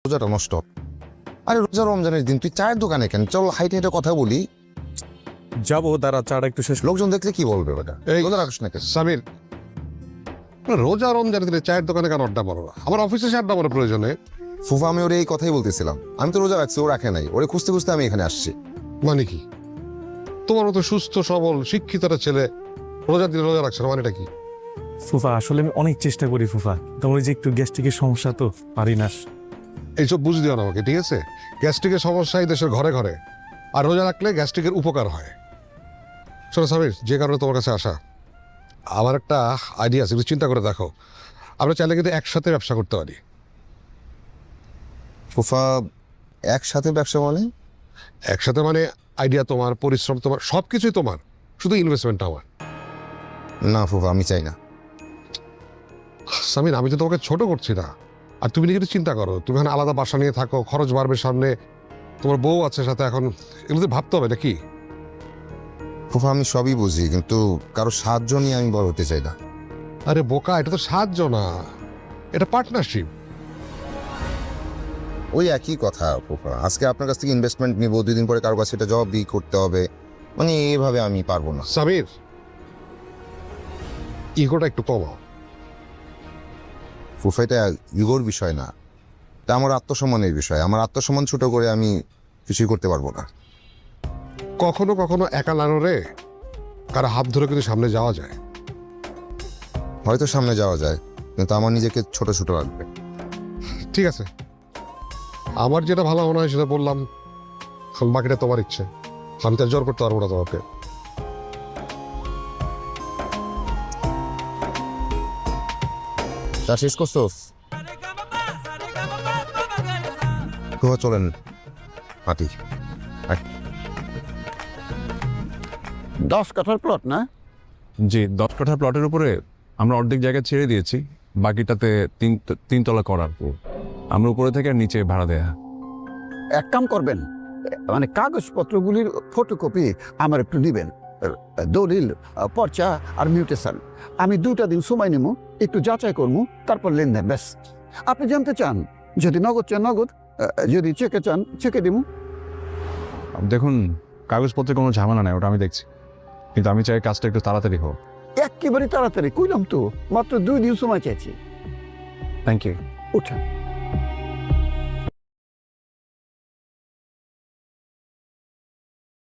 রোজাটা নষ্ট। আরে রোজা রমজানের দিন তুই চায়ের দোকানে কেন? চল হাইটে হেঁটে কথা বলি। যাবো, তারা চাটা একটু শেষ। লোকজন দেখলে কি বলবে ওটা? এই রোজা রাখিস না কেন? সামির, রোজা রমজানের দিনে চায়ের দোকানে কেন আড্ডা মারো? আমার অফিসে এসে আড্ডা মারো প্রয়োজনে। ফুফা আমি ওরে এই কথাই বলতেছিলাম। আমি তো রোজা রাখছি, ও রাখে নাই। ওরে খুঁজতে খুঁজতে আমি এখানে আসছি। মানে কি? তোমার মতো সুস্থ সবল শিক্ষিত একটা ছেলে রোজার দিনে রোজা রাখছে না, মানেটা কি? ফুফা আসলে আমি অনেক চেষ্টা করি ফুফা, তোমার যে একটু গ্যাস্ট্রিকের সমস্যা তো পারি না। এইসব বুঝ দিও না আমাকে, ঠিক আছে? গ্যাস্ট্রিকের সমস্যা এই দেশের ঘরে ঘরে, আর রোজা রাখলে গ্যাস্ট্রিকের উপকার হয়। শোনো সামির, যে কারণে তোমার কাছে আসা, আমার একটা আইডিয়া আছে, একটু চিন্তা করে দেখো। আমরা চাইলে কিন্তু একসাথে ব্যবসা করতে পারি। ফুফা একসাথে ব্যবসা মানে? একসাথে মানে আইডিয়া তোমার, পরিশ্রম তোমার, সব কিছুই তোমার, শুধু ইনভেস্টমেন্টটা আমার। না ফুফা, আমি চাই না। সামির, আমি তো তোমাকে ছোট করছি না। আর তুমি নিজে একটু চিন্তা করো, তুমি এখন আলাদা বাসা নিয়ে থাকো, খরচ বাড়বে সামনে, তোমার বউ আছে সাথে, এখন এগুলো তো ভাবতে হবে নাকি? ফুফা আমি সবই বুঝি, কিন্তু কারো সাহায্য নিয়ে আমি বড় হতে চাই না। আরে বোকা, এটা তো সাহায্য না, এটা পার্টনারশিপ। ওই একই কথা ফুফা। আজকে আপনার কাছ থেকে ইনভেস্টমেন্ট নিব, 2 দিন পরে কারো কাছে এটা জবাব দিয়ে করতে হবে। মানে এইভাবে আমি পারবো না। সামির, ইগোটা একটু কমাও। ফুফা এটা ইগোর বিষয় না, এটা আমার আত্মসম্মানের বিষয়। আমার আত্মসম্মান ছোট করে আমি কিছুই করতে পারবো না। কখনো কখনো একা লানোরে কারো হাত ধরে কিন্তু সামনে যাওয়া যায়। হয়তো সামনে যাওয়া যায়, কিন্তু আমার নিজেকে ছোট ছোট লাগবে। ঠিক আছে, আমার যেটা ভালো মনে হয় সেটা বললাম, বাকিটা তোমার ইচ্ছে। আমি তার জোর করতে পারবো না তোমাকে। তা শেষ করছোস? ফুফা চলেন হাঁটি। 10 কাঠার প্লট না? জি, 10 কাঠা প্লটের উপরে আমরা অর্ধেক জায়গা ছেড়ে দিয়েছি, বাকিটাতে তিনতলা করার পর আমরা উপরে থেকে আর নিচে ভাড়া দেয়া। এক কাম করবেন, মানে কাগজপত্রগুলির ফটোকপি আমার একটু দিবেন, দলিল, পর্চা আর মিউটেশন। আমি 2টা দিন সময় নেবো, একটু যাচাই করবো, তারপর লেনদেন। ব্যাস। আপনি জানতে চান, যদি নগদ চান নগদ, যদি চেকে চান চেকে দিব। দেখুন, কাগজপত্রে কোনো ঝামেলা নাই, ওটা আমি দেখছি, কিন্তু আমি চাই কাজটা একটু তাড়াতাড়ি হোক। একেবারে তাড়াতাড়ি কইলাম তো, মাত্র 2 দিন সময় চাইছি। Thank you. উঠেন।